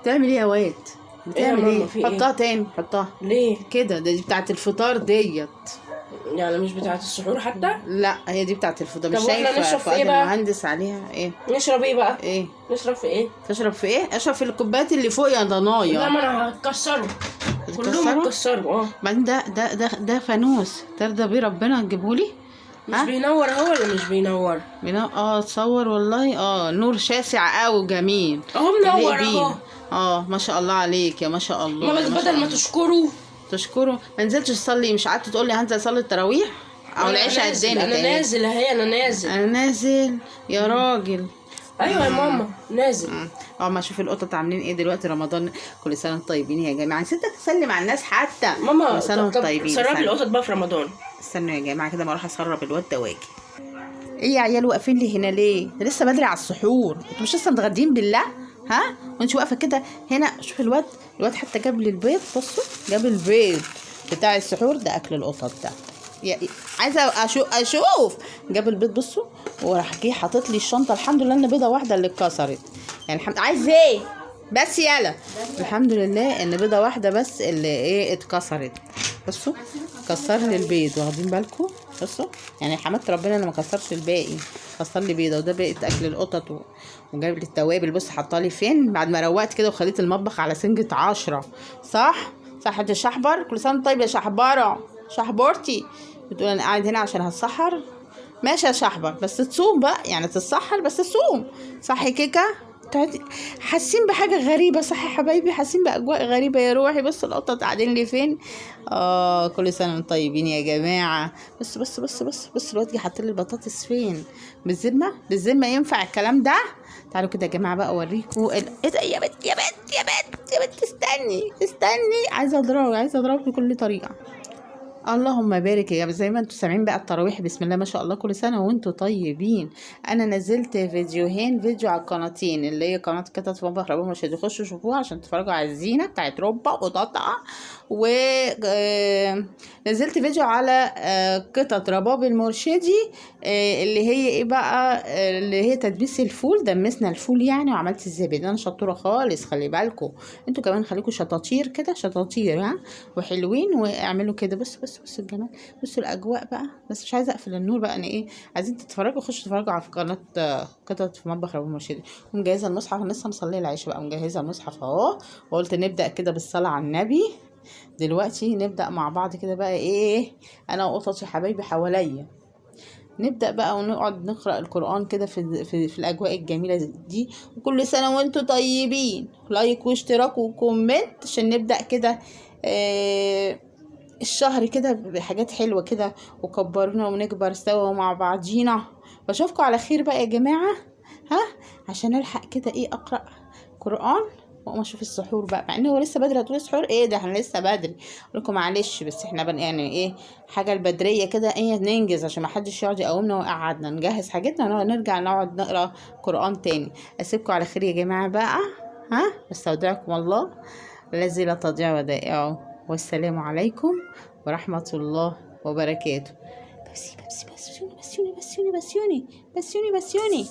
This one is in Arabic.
بتعمل ايه يا واد؟ بتعمل ماما، ايه؟ في حطها تاني، حطها ليه؟ كده. دي بتاعت الفطار ديت. يعني مش بتاعت السحور حتى؟ لا هي دي بتاعت الفطار. طب مش واحنا شايف نشرب في فؤاد ايه بقى؟ المهندس عليها ايه؟ نشرب ايه بقى؟ ايه نشرب في ايه؟ تشرب في ايه؟ اشرب في الكوبايات اللي فوق يا لا، ضنايا. ما انا هتكسروا كلهم هتكسروا؟ هتكسروا. بعدين ده فانوس ترضى بيه ربنا تجيبهولي؟ مش بينور هو ولا مش بينور؟ تصور والله. نور شاسع قوي وجميل. اهو يليق منور اهو. بينا. ما شاء الله عليك يا ما شاء الله. ماما يا ما شاء بدل ما الله. تشكروا. تشكره. ما نزلتش تصلي؟ مش قعدت تقول لي هنزل اصلي التراويح او العشاء الداني؟ انا نازل اهي، انا نازل. انا نازل يا راجل. ايوه يا ماما نازل. ما اشوف القطط عاملين ايه دلوقتي. رمضان كل سنه وانتم طيبين يا جماعه. نسيت تسلم على الناس حتى. ماما كل سنه وانتم طيبين. سربي القطط بقى في رمضان. استنوا يا جماعه كده ما اروح اسرب الواد ده واجي. ايه يا عيال واقفين لي هنا ليه؟ ده لسه بدري على السحور. انتوا مش لسه متغدين بالله؟ ها؟ وانت واقفه كده هنا. شوف الواد حتى جاب لي البيض. بصوا جاب البيض بتاع السحور. ده اكل القطط ده. عايزه اشوف. جاب البيض بصوا. وراح جه حاطط لي الشنطه. الحمد لله ان بيضه واحده اللي اتكسرت. يعني عايز ايه بس يلا؟ الحمد لله ان بيضه واحده بس اللي اتكسرت. بصوا كسر لي البيض. واخدين بالكم؟ بصوا يعني حمدت ربنا اللي ما كسرش الباقي. كسر لي بيضه. وده بقت اكل القطط. وجايب لي التوابل. بص حطها لي فين بعد ما روقت كده وخليت المطبخ على سنجة 10. صح يا شحبر. كل سنه طيب يا شحبره. شحبرتي بتقول انا قاعد هنا عشان هتسحر. ماشي يا شحبر بس تصوم بقى. يعني تتسحر بس تصوم. صح كيكه؟ حاسين بحاجه غريبه. صح يا حبايبي؟ حاسين باجواء غريبه يا روحي. بص القطط قاعدين لي فين. كل سنه وانتم طيبين يا جماعه. بس بس بس بس بس الواد جه حاط لي البطاطس فين. بالذمه ينفع الكلام ده؟ تعالوا كده يا جماعه بقى اوريكم ايه ده. يا بنت يا بنت يا بنت يا بنت استني. عايزه اضربك بكل طريقه. اللهم بارك يا جماعه. زي ما انتم سامعين بقى التراويح بسم الله ما شاء الله. كل سنه وانتم طيبين. انا نزلت فيديو على القناتين اللي هي قناه قطط في مطبخ رباب مرشدي. خشوا شوفوها عشان تتفرجوا على الزينه بتاعت ربع وقطع. و نزلت فيديو على قطط رباب المرشدي. اللي هي ايه بقى؟ اللي هي تدبيس الفول. دمسنا الفول يعني وعملت الزبادي. انا شطوره خالص. خلي بالكم انتوا كمان خليكم شطاطير كده. شطاطير ها وحلوين. واعملوا كده. بصوا الجمال. بصوا الاجواء بقى. بس مش عايزه اقفل النور بقى. انا عايزين تتفرجوا خشوا تتفرجوا على قناه قطط في مطبخ رباب مرشدي. ومجهزه المصحف. انا لسه مصليه العشاء بقى. مجهزه المصحف اهو. وقلت نبدا كده بالصلاه على النبي. دلوقتي نبدا مع بعض كده بقى. انا وقططي حبايبي حواليا. نبدأ بقى ونقعد نقرأ القرآن كده في الأجواء الجميلة دي. وكل سنة وانتوا طيبين. لايك واشتراك وكومنت عشان نبدأ كده الشهر كده بحاجات حلوة كده. وكبرونا ونكبر سوا مع بعضينا. بشوفكم على خير بقى يا جماعة. عشان الحق كده اقرأ قرآن واقوم اشوف السحور بقى. مع انه هو لسه بدري. هتقولي سحور ايه ده؟ احنا لسه بدري. اقول لكم معلش بس احنا يعني حاجه البدريه كده ننجز عشان ما حدش يقعد يقومنا ويقعدنا. نجهز حاجتنا ونرجع نقعد نقرا قرآن تاني. اسيبكم على خير يا جماعه بقى. استودعكم الله الذي لا تضيع ودائعه. والسلام عليكم ورحمه الله وبركاته. بسيوني.